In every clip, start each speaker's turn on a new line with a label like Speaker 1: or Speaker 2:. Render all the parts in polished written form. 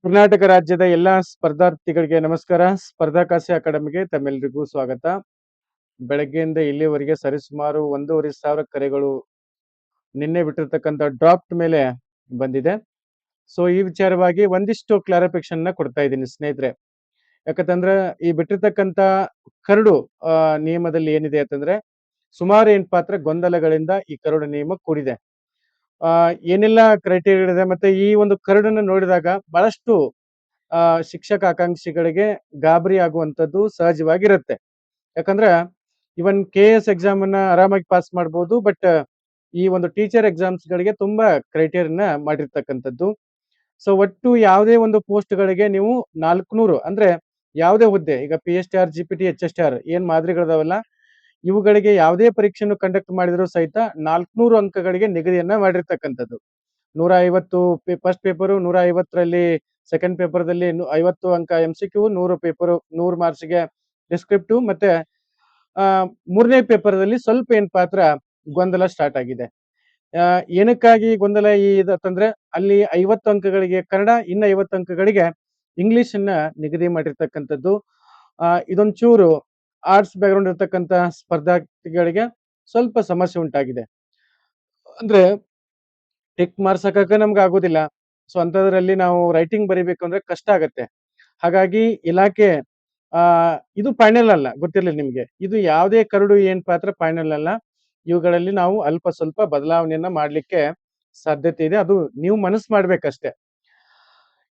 Speaker 1: ಕರ್ನಾಟಕ ರಾಜ್ಯದ ಎಲ್ಲಾ ಸ್ಪರ್ಧಾರ್ಥಿಗಳಿಗೆ ನಮಸ್ಕಾರ. ಸ್ಪರ್ಧಾಕಾಸಿ ಅಕಾಡೆಮಿಗೆ ತಮ್ಮೆಲ್ಲರಿಗೂ ಸ್ವಾಗತ. ಬೆಳಗ್ಗೆಯಿಂದ ಇಲ್ಲಿಯವರೆಗೆ ಸರಿಸುಮಾರು 1,500 ಕರೆಗಳು ನಿನ್ನೆ ಬಿಟ್ಟಿರ್ತಕ್ಕಂಥ ಡ್ರಾಫ್ಟ್ ಮೇಲೆ ಬಂದಿದೆ. ಸೊ ಈ ವಿಚಾರವಾಗಿ ಒಂದಿಷ್ಟು ಕ್ಲಾರಿಫಿಕೇಶನ್ ನ ಕೊಡ್ತಾ ಇದ್ದೀನಿ ಸ್ನೇಹಿತರೆ. ಯಾಕಂತಂದ್ರೆ ಈ ಬಿಟ್ಟಿರ್ತಕ್ಕಂಥ ಕರಡು ನಿಯಮದಲ್ಲಿ ಏನಿದೆ ಅಂತಂದ್ರೆ ಸುಮಾರು ಏನಪ್ಪಾ ಅಂದ್ರೆ ಗೊಂದಲಗಳಿಂದ ಈ ಕರಡು ನಿಯಮ ಕೂಡಿದೆ. ಏನೆಲ್ಲ ಕ್ರೈಟೀರಿಯಾ ಇದೆ ಮತ್ತೆ ಈ ಒಂದು ಕರಡನ್ನು ನೋಡಿದಾಗ ಬಹಳಷ್ಟು ಶಿಕ್ಷಕ ಆಕಾಂಕ್ಷಿಗಳಿಗೆ ಗಾಬರಿ ಆಗುವಂತದ್ದು ಸಹಜವಾಗಿರುತ್ತೆ. ಯಾಕಂದ್ರೆ ಇವನ್ KS ಎಕ್ಸಾಮ್ ಅನ್ನ ಆರಾಮಾಗಿ ಪಾಸ್ ಮಾಡ್ಬೋದು. ಬಟ್ ಈ ಒಂದು ಟೀಚರ್ ಎಕ್ಸಾಮ್ಸ್ ಗಳಿಗೆ ತುಂಬಾ ಕ್ರೈಟೇರಿಯಾ ಮಾಡಿರ್ತಕ್ಕಂಥದ್ದು. ಸೊ ಒಟ್ಟು ಯಾವುದೇ ಒಂದು ಪೋಸ್ಟ್ ಗಳಿಗೆ ನೀವು 400 ಅಂದ್ರೆ ಯಾವುದೇ ಹುದ್ದೆ ಈಗ PSTR GPT HSTR ಏನ್ ಮಾದರಿಗಳಿದಾವಲ್ಲ ಇವುಗಳಿಗೆ ಯಾವುದೇ ಪರೀಕ್ಷೆಯನ್ನು ಕಂಡಕ್ಟ್ ಮಾಡಿದ್ರು ಸಹಿತ 400 ಅಂಕಗಳಿಗೆ ನಿಗದಿಯನ್ನ ಮಾಡಿರ್ತಕ್ಕಂಥದ್ದು. 150 ಫಸ್ಟ್ ಪೇಪರು, 150ರಲ್ಲಿ ಸೆಕೆಂಡ್ ಪೇಪರ್ದಲ್ಲಿ 50 ಅಂಕ MCQ, 100 ಪೇಪರ್ 100 ಮಾರ್ಕ್ಸ್ಗೆ ಡಿಸ್ಕ್ರಿಪ್ಟಿವ್ ಮತ್ತೆ ಮೂರನೇ ಪೇಪರ್ದಲ್ಲಿ ಸ್ವಲ್ಪ ಏನಪ್ಪಾ ಅಂದ್ರೆ ಗೊಂದಲ ಸ್ಟಾರ್ಟ್ ಆಗಿದೆ. ಏನಕ್ಕಾಗಿ ಗೊಂದಲ ಇದಂದ್ರೆ ಅಲ್ಲಿ 50 ಅಂಕಗಳಿಗೆ ಕನ್ನಡ, ಇನ್ನು 50 ಅಂಕಗಳಿಗೆ ಇಂಗ್ಲಿಷ್ ಅನ್ನ ನಿಗದಿ ಮಾಡಿರ್ತಕ್ಕಂಥದ್ದು. ಇದೊಂಚೂರು ಆರ್ಟ್ಸ್ ಬ್ಯಾಕ್ಗ್ರೌಂಡ್ ಇರ್ತಕ್ಕಂಥ ಸ್ಪರ್ಧಾರ್ಥಿಗಳಿಗೆ ಸ್ವಲ್ಪ ಸಮಸ್ಯೆ ಉಂಟಾಗಿದೆ. ಅಂದ್ರೆ ಟಿಕ್ ಮಾರ್ಕ್ಸ್ ಹಾಕಕ್ಕೆ ನಮ್ಗೆ ಆಗೋದಿಲ್ಲ. ಸೊ ಅಂತದ್ರಲ್ಲಿ ನಾವು ರೈಟಿಂಗ್ ಬರಿಬೇಕು ಅಂದ್ರೆ ಕಷ್ಟ ಆಗತ್ತೆ. ಹಾಗಾಗಿ ಇಲಾಖೆ ಇದು ಫೈನಲ್ ಅಲ್ಲ, ಗೊತ್ತಿರಲಿ ನಿಮ್ಗೆ. ಇದು ಯಾವುದೇ ಕರಡು ಏನಪ್ಪಾ ಅಂದ್ರೆ ಫೈನಲ್ ಅಲ್ಲ. ಇವುಗಳಲ್ಲಿ ನಾವು ಅಲ್ಪ ಸ್ವಲ್ಪ ಬದಲಾವಣೆಯನ್ನ ಮಾಡ್ಲಿಕ್ಕೆ ಸಾಧ್ಯತೆ ಇದೆ. ಅದು ನೀವು ಮನಸ್ಸು ಮಾಡ್ಬೇಕಷ್ಟೇ.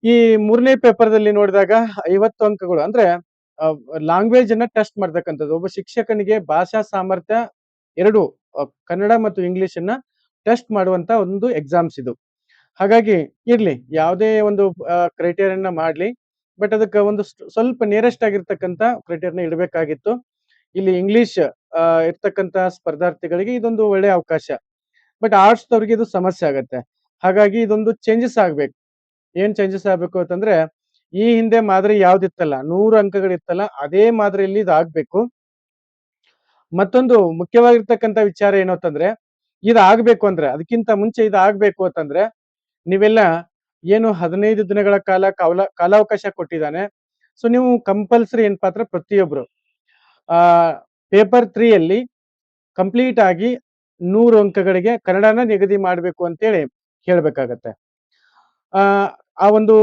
Speaker 1: ಈ ಮೂರನೇ ಪೇಪರ್ದಲ್ಲಿ ನೋಡಿದಾಗ 50 ಅಂಕಗಳು ಅಂದ್ರೆ ಲ್ಯಾಂಗ್ವೇಜ್ ಅನ್ನ ಟೆಸ್ಟ್ ಮಾಡ್ತಕ್ಕಂಥದ್ದು. ಒಬ್ಬ ಶಿಕ್ಷಕನಿಗೆ ಭಾಷಾ ಸಾಮರ್ಥ್ಯ ಎರಡು ಕನ್ನಡ ಮತ್ತು ಇಂಗ್ಲಿಷ್ ಅನ್ನ ಟೆಸ್ಟ್ ಮಾಡುವಂತ ಒಂದು ಎಕ್ಸಾಮ್ಸ್ ಇದು. ಹಾಗಾಗಿ ಇರ್ಲಿ ಯಾವುದೇ ಒಂದು ಕ್ರೈಟೇರಿಯನ್ನ ಮಾಡ್ಲಿ, ಬಟ್ ಅದಕ್ಕೆ ಒಂದು ಸ್ವಲ್ಪ ನಿಯರೆಸ್ಟ್ ಆಗಿರ್ತಕ್ಕಂಥ ಕ್ರೈಟೇರಿಯಾ ಇಡಬೇಕಾಗಿತ್ತು. ಇಲ್ಲಿ ಇಂಗ್ಲಿಷ್ ಇರ್ತಕ್ಕಂಥ ಸ್ಪರ್ಧಾರ್ಥಿಗಳಿಗೆ ಇದೊಂದು ಒಳ್ಳೆ ಅವಕಾಶ. ಬಟ್ ಆರ್ಟ್ಸ್ ದವ್ರಿಗೆ ಇದು ಸಮಸ್ಯೆ ಆಗತ್ತೆ. ಹಾಗಾಗಿ ಇದೊಂದು ಚೇಂಜಸ್ ಆಗ್ಬೇಕು. ಏನ್ ಚೇಂಜಸ್ ಆಗ್ಬೇಕು ಅಂತಂದ್ರೆ ಈ ಹಿಂದೆ ಮಾದರಿ ಯಾವ್ದಿತ್ತಲ್ಲ 100 ಅಂಕಗಳಿತ್ತಲ್ಲ ಅದೇ ಮಾದರಿಯಲ್ಲಿ ಇದು ಆಗ್ಬೇಕು. ಮತ್ತೊಂದು ಮುಖ್ಯವಾಗಿರ್ತಕ್ಕಂಥ ವಿಚಾರ ಏನು ಅಂತಂದ್ರೆ ಇದು ಆಗ್ಬೇಕು ಅಂದ್ರೆ ಅದಕ್ಕಿಂತ ಮುಂಚೆ ಇದು ಆಗ್ಬೇಕು ಅಂತಂದ್ರೆ ನೀವೆಲ್ಲ ಏನು 15 ದಿನಗಳ ಕಾಲಾವಕಾಶ ಕೊಟ್ಟಿದ್ದಾನೆ. ಸೊ ನೀವು ಕಂಪಲ್ಸರಿ ಏನಪ್ಪಾ ಅಂದ್ರೆ ಪ್ರತಿಯೊಬ್ರು ಪೇಪರ್ 3ಯಲ್ಲಿ ಕಂಪ್ಲೀಟ್ ಆಗಿ 100 ಅಂಕಗಳಿಗೆ ಕನ್ನಡನ ನಿಗದಿ ಮಾಡಬೇಕು ಅಂತೇಳಿ ಹೇಳ್ಬೇಕಾಗತ್ತೆ. ಆ ಒಂದು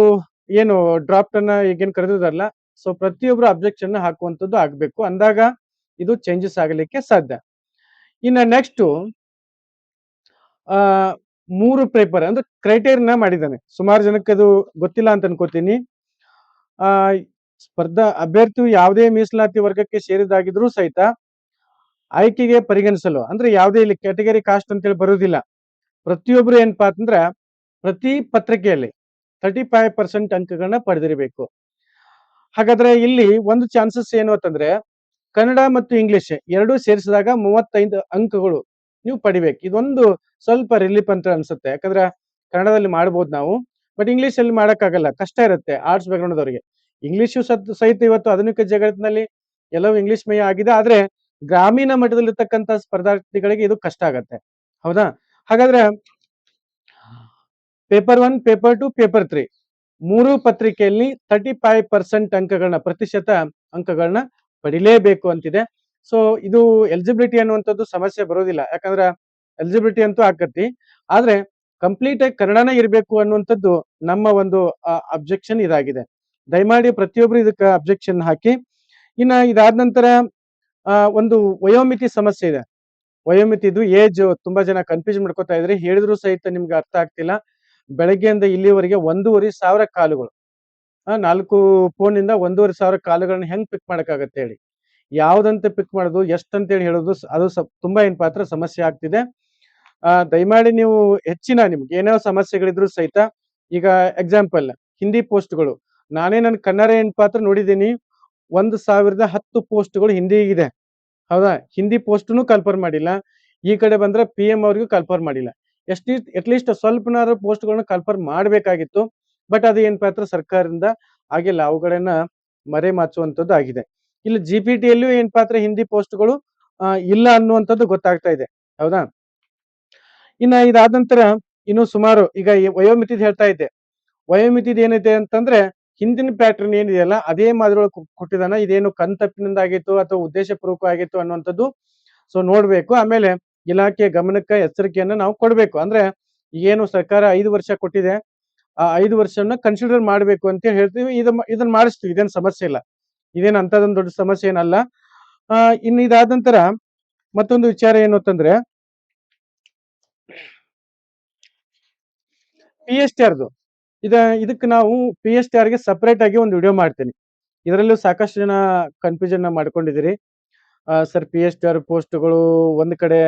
Speaker 1: ಏನು ಡ್ರಾಫ್ಟ್ ಅನ್ನ ಈಗೇನು ಕರೆದಿದಾರಲ್ಲ, ಸೊ ಪ್ರತಿಯೊಬ್ರು ಅಬ್ಜೆಕ್ಷನ್ ಹಾಕುವಂಥದ್ದು ಆಗ್ಬೇಕು. ಅಂದಾಗ ಇದು ಚೇಂಜಸ್ ಆಗಲಿಕ್ಕೆ ಸಾಧ್ಯ. ಇನ್ನು ನೆಕ್ಸ್ಟ್ 3 ಪೇಪರ್ ಅಂದ್ರೆ ಕ್ರೈಟೇರಿಯಾ ಮಾಡಿದ್ದಾನೆ. ಸುಮಾರು ಜನಕ್ಕೆ ಅದು ಗೊತ್ತಿಲ್ಲ ಅಂತ ಅನ್ಕೋತೀನಿ. ಅಭ್ಯರ್ಥಿಯು ಯಾವುದೇ ಮೀಸಲಾತಿ ವರ್ಗಕ್ಕೆ ಸೇರಿದಾಗಿದ್ರೂ ಸಹಿತ ಆಯ್ಕೆಗೆ ಪರಿಗಣಿಸಲು ಅಂದ್ರೆ ಯಾವುದೇ ಇಲ್ಲಿ ಕ್ಯಾಟಗರಿ ಕಾಸ್ಟ್ ಅಂತೇಳಿ ಬರುವುದಿಲ್ಲ. ಪ್ರತಿಯೊಬ್ರು ಏನಪ್ಪಾ ಅಂತಂದ್ರೆ ಪ್ರತಿ ಪತ್ರಿಕೆಯಲ್ಲಿ 35% ಅಂಕಗಳನ್ನ ಪಡೆದಿರಬೇಕು. ಹಾಗಾದ್ರೆ ಇಲ್ಲಿ ಒಂದು ಚಾನ್ಸಸ್ ಏನು ಅಂತಂದ್ರೆ ಕನ್ನಡ ಮತ್ತು ಇಂಗ್ಲಿಷ್ ಎರಡೂ ಸೇರಿಸಿದಾಗ 35 ಅಂಕಗಳು ನೀವು ಪಡಿಬೇಕು. ಇದೊಂದು ಸ್ವಲ್ಪ ರಿಲೀಫ್ ಅಂತ ಅನ್ಸುತ್ತೆ. ಯಾಕಂದ್ರೆ ಕನ್ನಡದಲ್ಲಿ ಮಾಡ್ಬೋದು ನಾವು, ಬಟ್ ಇಂಗ್ಲಿಷ್ ಅಲ್ಲಿ ಮಾಡಕ್ಕಾಗಲ್ಲ, ಕಷ್ಟ ಇರುತ್ತೆ ಆರ್ಟ್ಸ್ ಬ್ಯಾಕ್ಗ್ರೌಂಡ್ ಅವರಿಗೆ. ಇಂಗ್ಲಿಷು ಸಹಿತ ಇವತ್ತು ಆಧುನಿಕ ಜಗತ್ತಿನಲ್ಲಿ ಎಲ್ಲವೂ ಇಂಗ್ಲಿಷ್ ಮಯ ಆಗಿದೆ. ಆದ್ರೆ ಗ್ರಾಮೀಣ ಮಟ್ಟದಲ್ಲಿರ್ತಕ್ಕಂಥ ಸ್ಪರ್ಧಾರ್ಥಿಗಳಿಗೆ ಇದು ಕಷ್ಟ ಆಗತ್ತೆ. ಹೌದಾ? ಹಾಗಾದ್ರೆ ಪೇಪರ್ 1, ಪೇಪರ್ 2, ಪೇಪರ್ 3 ಮೂರು ಪತ್ರಿಕೆಯಲ್ಲಿ 35% ಅಂಕಗಳನ್ನ ಪ್ರತಿಶತ ಅಂಕಗಳನ್ನ ಪಡಿಲೇಬೇಕು ಅಂತಿದೆ. ಸೊ ಇದು ಎಲಿಜಿಬಿಲಿಟಿ ಅನ್ನುವಂಥದ್ದು ಸಮಸ್ಯೆ ಬರೋದಿಲ್ಲ. ಯಾಕಂದ್ರೆ ಎಲಿಜಿಬಿಲಿಟಿ ಅಂತೂ ಆಕತಿ. ಆದ್ರೆ ಕಂಪ್ಲೀಟ್ ಆಗಿ ಕನ್ನಡನೇ ಇರಬೇಕು ಅನ್ನುವಂಥದ್ದು ನಮ್ಮ ಒಂದು ಅಬ್ಜೆಕ್ಷನ್ ಇದಾಗಿದೆ. ದಯಮಾಡಿ ಪ್ರತಿಯೊಬ್ರು ಇದಕ್ಕೆ ಅಬ್ಜೆಕ್ಷನ್ ಹಾಕಿ. ಇನ್ನ ಇದಾದ ನಂತರ ಒಂದು ವಯೋಮಿತಿ ಸಮಸ್ಯೆ ಇದೆ. ವಯೋಮಿತಿದು ಏಜ್ ತುಂಬಾ ಜನ ಕನ್ಫ್ಯೂಸ್ ಮಾಡ್ಕೋತಾ ಇದ್ರಿ. ಹೇಳಿದ್ರು ಸಹಿತ ನಿಮ್ಗೆ ಅರ್ಥ ಆಗ್ತಿಲ್ಲ. ಬೆಳಗ್ಗೆಯಿಂದ ಇಲ್ಲಿವರೆಗೆ 1,500 ಕಾಲುಗಳು, 4 ಫೋನ್ ಇಂದ 1,500 ಕಾಲುಗಳನ್ನ ಹೆಂಗ್ ಪಿಕ್ ಮಾಡಕ್ಕಾಗತ್ತೆ ಹೇಳಿ? ಯಾವ್ದಂತ ಪಿಕ್ ಮಾಡೋದು, ಎಷ್ಟಂತೇಳಿ ಹೇಳೋದು ಅದು ತುಂಬಾ ಏನ್ ಪಾತ್ರ ಸಮಸ್ಯೆ ಆಗ್ತಿದೆ. ದಯಮಾಡಿ ನೀವು ಹೆಚ್ಚಿನ ನಿಮ್ಗೆ ಏನೋ ಸಮಸ್ಯೆಗಳಿದ್ರು ಸಹಿತ, ಈಗ ಎಕ್ಸಾಂಪಲ್ ಹಿಂದಿ ಪೋಸ್ಟ್ಗಳು, ನಾನೇ ನನ್ನ ಕನ್ನಡ ಏನ್ ಪಾತ್ರ ನೋಡಿದ್ದೀನಿ 1,010 ಪೋಸ್ಟ್ಗಳು ಹಿಂದಿಗಿದೆ. ಹೌದಾ? ಹಿಂದಿ ಪೋಸ್ಟ್ನು ಕನ್ಫರ್ಮ್ ಮಾಡಿಲ್ಲ. ಈ ಕಡೆ ಬಂದ್ರೆ PM ಅವ್ರಿಗೂ ಕನ್ಫರ್ಮ್ ಮಾಡಿಲ್ಲ. ಅಟ್ಲೀಸ್ಟ್ ಸ್ವಲ್ಪನಾದ್ರು ಪೋಸ್ಟ್ಗಳನ್ನ ಕನ್ಫರ್ಮ್ ಮಾಡ್ಬೇಕಾಗಿತ್ತು. ಬಟ್ ಅದು ಏನ್ ಪಾತ್ರ ಸರ್ಕಾರದಿಂದ ಆಗಿಲ್ಲ. ಅವುಗಳನ್ನ ಮರೆಮಾಚುವಂಥದ್ದು ಆಗಿದೆ. ಇಲ್ಲಿ GPTಯಲ್ಲೂ ಏನ್ ಪಾತ್ರ ಹಿಂದಿ ಪೋಸ್ಟ್ಗಳು ಇಲ್ಲ ಅನ್ನುವಂಥದ್ದು ಗೊತ್ತಾಗ್ತಾ ಇದೆ. ಹೌದಾ? ಇನ್ನ ಇದಾದ ನಂತರ ಇನ್ನು ಸುಮಾರು ಈಗ ವಯೋಮಿತಿ ಹೇಳ್ತಾ ಇದ್ದೆ. ವಯೋಮಿತಿದು ಏನೈತೆ ಅಂತಂದ್ರೆ ಹಿಂದಿನ ಪ್ಯಾಟರ್ನ್ ಏನಿದೆಯಲ್ಲ ಅದೇ ಮಾದರಿ ಕೊಟ್ಟಿದಾನ, ಇದೇನು ಕಣ್ತಪ್ಪಿನಿಂದ ಆಗಿತ್ತು ಅಥವಾ ಉದ್ದೇಶಪೂರ್ವಕ ಆಗಿತ್ತು ಅನ್ನುವಂಥದ್ದು ಸೊ ನೋಡ್ಬೇಕು. ಆಮೇಲೆ ಇಲಾಖೆಯ ಗಮನಕ್ಕೆ ಎಚ್ಚರಿಕೆಯನ್ನ ನಾವು ಕೊಡ್ಬೇಕು. ಅಂದ್ರೆ ಏನು ಸರ್ಕಾರ 5 ವರ್ಷ ಕೊಟ್ಟಿದೆ, ಆ 5 ವರ್ಷನ ಕನ್ಸಿಡರ್ ಮಾಡ್ಬೇಕು ಅಂತ ಹೇಳ್ತೀವಿ. ಇದನ್ನ ಮಾಡಿಸ್ತೀವಿ, ಇದೇನು ಸಮಸ್ಯೆ ಇಲ್ಲ, ಇದೇನು ಅಂತದೊಂದು ದೊಡ್ಡ ಸಮಸ್ಯೆ ಏನಲ್ಲ. ಇನ್ನು ಇದಾದ ನಂತರ ಮತ್ತೊಂದು ವಿಚಾರ ಏನು ಅಂತಂದ್ರೆ PSTRದು ಇದಕ್ಕೆ ನಾವು PSTRಗೆ ಸಪರೇಟ್ ಆಗಿ ಒಂದು ವಿಡಿಯೋ ಮಾಡ್ತೀನಿ. ಇದರಲ್ಲೂ ಸಾಕಷ್ಟು ಜನ ಕನ್ಫ್ಯೂಷನ್ ಮಾಡ್ಕೊಂಡಿದ್ದೀರಿ. ಸರ್ PSTR ಪೋಸ್ಟ್ಗಳು ಒಂದ್ ಕಡೆ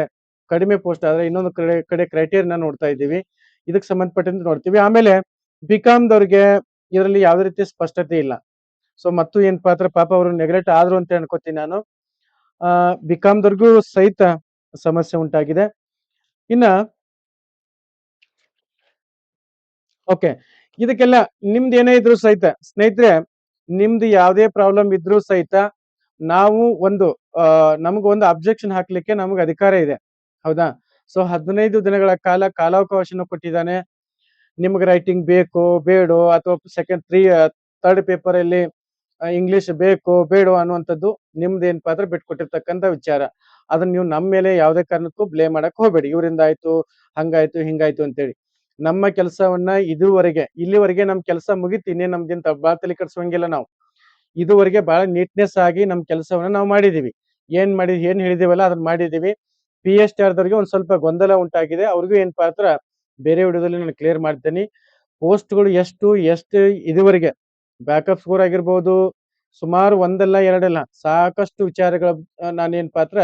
Speaker 1: ಕಡಿಮೆ ಪೋಸ್ಟ್ ಆದ್ರೆ ಇನ್ನೊಂದು ಕಡೆ ಕ್ರೈಟೇರಿಯಾ ನೋಡ್ತಾ ಇದ್ದೀವಿ, ಇದಕ್ಕೆ ಸಂಬಂಧಪಟ್ಟಂತೆ ನೋಡ್ತೀವಿ. ಆಮೇಲೆ ಬಿಕಾಮ್ದವ್ರಿಗೆ ಇದರಲ್ಲಿ ಯಾವುದೇ ರೀತಿ ಸ್ಪಷ್ಟತೆ ಇಲ್ಲ. ಸೊ ಮತ್ತು ಏನಪ್ಪಾ ಅಂದ್ರೆ ಪಾಪ ಅವರು ನೆಗ್ಲೆಕ್ಟ್ ಆದ್ರು ಅಂತ ಅನ್ಕೋತೀನಿ ನಾನು. ಬಿಕಾಮ್ದವ್ರಿಗೂ ಸಹಿತ ಸಮಸ್ಯೆ ಉಂಟಾಗಿದೆ. ಇನ್ನ ಓಕೆ, ಇದಕ್ಕೆಲ್ಲ ನಿಮ್ದು ಏನೇ ಇದ್ರು ಸಹಿತ ಸ್ನೇಹಿತರೆ, ನಿಮ್ದು ಯಾವುದೇ ಪ್ರಾಬ್ಲಮ್ ಇದ್ರೂ ಸಹಿತ ನಾವು ಒಂದು ನಮಗೊಂದು ಅಬ್ಜೆಕ್ಷನ್ ಹಾಕ್ಲಿಕ್ಕೆ ನಮಗೆ ಅಧಿಕಾರ ಇದೆ, ಹೌದಾ? ಸೊ 15 ದಿನಗಳ ಕಾಲಾವಕಾಶನ ಕೊಟ್ಟಿದ್ದಾನೆ. ನಿಮ್ಗೆ ರೈಟಿಂಗ್ ಬೇಕೋ ಬೇಡೋ ಅಥವಾ ಥರ್ಡ್ ಪೇಪರ್ ಅಲ್ಲಿ ಇಂಗ್ಲಿಷ್ ಬೇಕೋ ಬೇಡೋ ಅನ್ನುವಂಥದ್ದು ನಿಮ್ದು ಏನಪ್ಪಾ ಅಂದ್ರೆ ಬಿಟ್ಕೊಟ್ಟಿರ್ತಕ್ಕಂಥ ವಿಚಾರ. ಅದನ್ನ ನೀವು ನಮ್ಮ ಮೇಲೆ ಯಾವುದೇ ಕಾರಣಕ್ಕೂ ಬ್ಲೇಮ್ ಮಾಡಕ್ ಹೋಗ್ಬೇಡಿ, ಇವರಿಂದ ಆಯ್ತು ಹಂಗಾಯ್ತು ಹಿಂಗಾಯ್ತು ಅಂತೇಳಿ. ನಮ್ಮ ಕೆಲಸವನ್ನ ಇಲ್ಲಿವರೆಗೆ ನಮ್ ಕೆಲಸ ಮುಗಿತು, ಇನ್ನೇ ನಮ್ಗಿಂತ ಬಾಳ ತಲೆ ಕೆಡ್ಸೋಂಗಿಲ್ಲ ನಾವು. ಇದುವರೆಗೆ ಬಹಳ ನೀಟ್ನೆಸ್ ಆಗಿ ನಮ್ ಕೆಲಸವನ್ನ ನಾವು ಮಾಡಿದೀವಿ. ಏನ್ ಹೇಳಿದೀವಲ್ಲ ಅದನ್ನ ಮಾಡಿದೀವಿ. PSTR ದವ್ರಿಗೆ ಒಂದ್ ಸ್ವಲ್ಪ ಗೊಂದಲ ಉಂಟಾಗಿದೆ, ಅವ್ರಿಗೂ ಏನಪ್ಪಾ ಅಂದ್ರ ಬೇರೆ ವಿಡಿಯೋದಲ್ಲಿ ನಾನು ಕ್ಲಿಯರ್ ಮಾಡ್ತೇನೆ. ಪೋಸ್ಟ್ಗಳು ಎಷ್ಟು ಇದುವರೆಗೆ ಬ್ಯಾಕಪ್ ಸ್ಕೋರ್ ಆಗಿರ್ಬೋದು, ಸುಮಾರು ಒಂದಲ್ಲ ಎರಡಲ್ಲ ಸಾಕಷ್ಟು ವಿಚಾರಗಳ ನಾನೇನಪ್ಪಾ ಅಂದ್ರ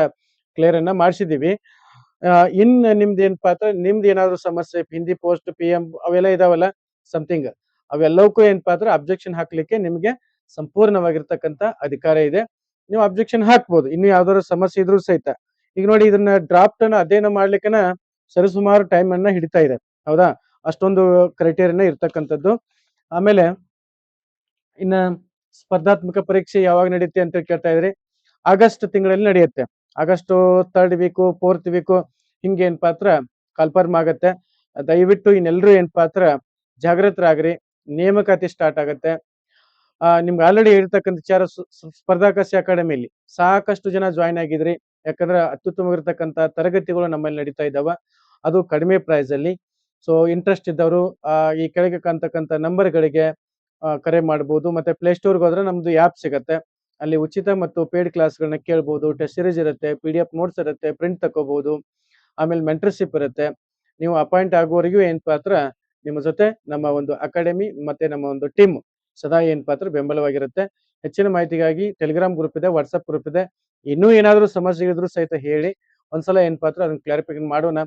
Speaker 1: ಕ್ಲಿಯರ್ ಅನ್ನ ಮಾಡಿಸಿದೀವಿ. ಇನ್ ನಿಮ್ದು ಏನಪ್ಪಾ ಅಂದ್ರೆ ನಿಮ್ದು ಏನಾದ್ರು ಸಮಸ್ಯೆ ಹಿಂದಿ ಪೋಸ್ಟ್ PM ಅವೆಲ್ಲ ಇದಾವಲ್ಲ ಸಮಥಿಂಗ್, ಅವೆಲ್ಲವಕ್ಕೂ ಏನಪ್ಪಾ ಅಂದ್ರೆ ಅಬ್ಜೆಕ್ಷನ್ ಹಾಕ್ಲಿಕ್ಕೆ ನಿಮ್ಗೆ ಸಂಪೂರ್ಣವಾಗಿರ್ತಕ್ಕಂಥ ಅಧಿಕಾರ ಇದೆ. ನೀವು ಅಬ್ಜೆಕ್ಷನ್ ಹಾಕ್ಬೋದು, ಇನ್ನು ಯಾವ್ದಾದ್ರು ಸಮಸ್ಯೆ ಇದ್ರೂ ಸಹಿತ. ಈಗ ನೋಡಿ, ಇದನ್ನ ಡ್ರಾಫ್ಟ್ ಅನ್ನ ಅಧ್ಯಯನ ಮಾಡ್ಲಿಕ್ಕನ ಸರಿಸುಮಾರು ಟೈಮ್ ಅನ್ನ ಹಿಡಿತಾ ಇದೆ, ಹೌದಾ? ಅಷ್ಟೊಂದು ಕ್ರೈಟೇರಿಯಾ ಇರ್ತಕ್ಕಂಥದ್ದು. ಆಮೇಲೆ ಇನ್ನ ಸ್ಪರ್ಧಾತ್ಮಕ ಪರೀಕ್ಷೆ ಯಾವಾಗ ನಡೆಯುತ್ತೆ ಅಂತ ಕೇಳ್ತಾ ಇದ್ರಿ. ಆಗಸ್ಟ್ ತಿಂಗಳಲ್ಲಿ ನಡೆಯುತ್ತೆ. August 3rd week 4th week ಹಿಂಗೆ ಏನಪ್ಪಾ ಅಂದ್ರ ಕನ್ಫರ್ಮ್ ಆಗತ್ತೆ. ದಯವಿಟ್ಟು ಇನ್ನೆಲ್ಲರೂ ಏನಪ್ಪಾ ಅಂದ್ರ ಜಾಗೃತರಾಗ್ರಿ. ನೇಮಕಾತಿ ಸ್ಟಾರ್ಟ್ ಆಗತ್ತೆ. ನಿಮ್ಗೆ ಆಲ್ರೆಡಿ ಇರ್ತಕ್ಕಂಥ ವಿಚಾರ ಸ್ಪರ್ಧಾಕಾಶಿ ಅಕಾಡೆಮಿಯಲ್ಲಿ ಸಾಕಷ್ಟು ಜನ ಜಾಯ್ನ್ ಆಗಿದ್ರಿ. ಯಾಕಂದ್ರೆ ಅತ್ಯುತ್ತಮವಾಗಿರ್ತಕ್ಕಂಥ ತರಗತಿಗಳು ನಮ್ಮಲ್ಲಿ ನಡೀತಾ ಇದ್ದಾವ, ಅದು ಕಡಿಮೆ ಪ್ರೈಸ್ ಅಲ್ಲಿ. ಸೊ ಇಂಟ್ರೆಸ್ಟ್ ಇದ್ದವರು ಈ ಕೆಳಗೆ ಕಾಣ್ತಕ್ಕಂಥ ನಂಬರ್ಗಳಿಗೆ ಕರೆ ಮಾಡಬಹುದು. ಮತ್ತೆ ಪ್ಲೇಸ್ಟೋರ್ಗೆ ಹೋದ್ರೆ ನಮ್ದು ಆ್ಯಪ್ ಸಿಗತ್ತೆ, ಅಲ್ಲಿ ಉಚಿತ ಮತ್ತು ಪೇಯ್ಡ್ ಕ್ಲಾಸ್ಗಳನ್ನ ಕೇಳ್ಬೋದು. ಟೆಸ್ಟ್ ಸೀರೀಸ್ ಇರುತ್ತೆ, PDF ನೋಟ್ಸ್ ಇರುತ್ತೆ, ಪ್ರಿಂಟ್ ತಗೋಬಹುದು. ಆಮೇಲೆ ಮೆಂಟರ್ಶಿಪ್ ಇರುತ್ತೆ. ನೀವು ಅಪಾಯಿಂಟ್ ಆಗುವವರೆಗೂ ಏನಪ್ಪಾ ಅಂದ್ರ ನಿಮ್ಮ ಜೊತೆ ನಮ್ಮ ಒಂದು ಅಕಾಡೆಮಿ ಮತ್ತೆ ನಮ್ಮ ಒಂದು ಟೀಮ್ ಸದಾ ಏನಪ್ಪಾ ಅಂದ್ರ ಬೆಂಬಲವಾಗಿರುತ್ತೆ. ಹೆಚ್ಚಿನ ಮಾಹಿತಿಗಾಗಿ ಟೆಲಿಗ್ರಾಮ್ ಗ್ರೂಪ್ ಇದೆ, ವಾಟ್ಸ್ಆಪ್ ಗ್ರೂಪ್ ಇದೆ. ಇನ್ನೂ ಏನಾದರೂ ಸಮಸ್ಯೆ ಇದ್ರೂ ಸಹಿತ ಹೇಳಿ, ಒಂದ್ಸಲ ಏನಪ್ಪಾ ಅಂದ್ರ ಅದನ್ನ ಕ್ಲಾರಿಫಿಕೇಶನ್ ಮಾಡೋಣ.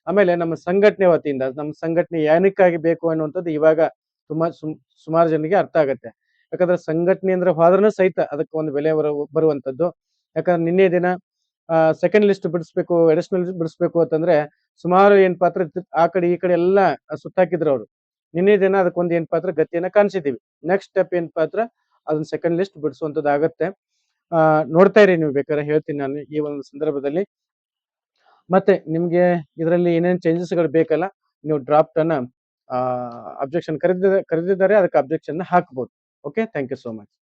Speaker 1: ಆಮೇಲೆ ನಮ್ಮ ಸಂಘಟನೆ ವತಿಯಿಂದ ನಮ್ಮ ಸಂಘಟನೆ ಏನಕ್ಕಾಗಿ ಬೇಕು ಅನ್ನುವಂಥದ್ದು ಇವಾಗ ಸುಮಾರು ಜನರಿಗೆ ಅರ್ಥ ಆಗತ್ತೆ. ಯಾಕಂದ್ರೆ ಸಂಘಟನೆ ಅಂದ್ರೆ ಹೋದ್ರೂ ಸಹಿತ ಅದಕ್ಕೆ ಒಂದು ಬೆಲೆ ಬರುವಂತದ್ದು. ಯಾಕಂದ್ರೆ ನಿನ್ನೆ ದಿನ ಸೆಕೆಂಡ್ ಲಿಸ್ಟ್ ಬಿಡಿಸ್ಬೇಕು, ಅಡಿಷನಲ್ ಬಿಡಿಸ್ಬೇಕು ಅಂತಂದ್ರೆ ಸುಮಾರು ಏನಪ್ಪಾ ಅಂದ್ರ ಆ ಕಡೆ ಈ ಕಡೆ ಎಲ್ಲ ಸುತ್ತಾಕಿದ್ರು ಅವ್ರು. ನಿನ್ನೆ ದಿನ ಅದಕ್ಕೊಂದು ಏನಪ್ಪಾ ಅಂದ್ರ ಗತಿಯನ್ನ ಕಾಣಿಸಿದೀವಿ. ನೆಕ್ಸ್ಟ್ ಸ್ಟೆಪ್ ಏನಪ್ಪಾ ಅಂದ್ರ ಅದನ್ನ ಸೆಕೆಂಡ್ ಲಿಸ್ಟ್ ಬಿಡಿಸುವಂತದ್ದು ಆಗತ್ತೆ. ನೋಡ್ತಾ ಇರಿ, ನೀವು ಬೇಕಾದ್ರೆ ಹೇಳ್ತೀನಿ ನಾನು ಈ ಒಂದು ಸಂದರ್ಭದಲ್ಲಿ. ಮತ್ತೆ ನಿಮ್ಗೆ ಇದರಲ್ಲಿ ಏನೇನ್ ಚೇಂಜಸ್ ಗಳು ಬೇಕಲ್ಲ, ನೀವು ಡ್ರಾಫ್ಟ್ ಅನ್ನ ಅಬ್ಜೆಕ್ಷನ್ ಕರೆದಿದ್ದಾರೆ, ಅದಕ್ಕೆ ಅಬ್ಜೆಕ್ಷನ್ ಹಾಕ್ಬೋದು. Okay, thank you so much.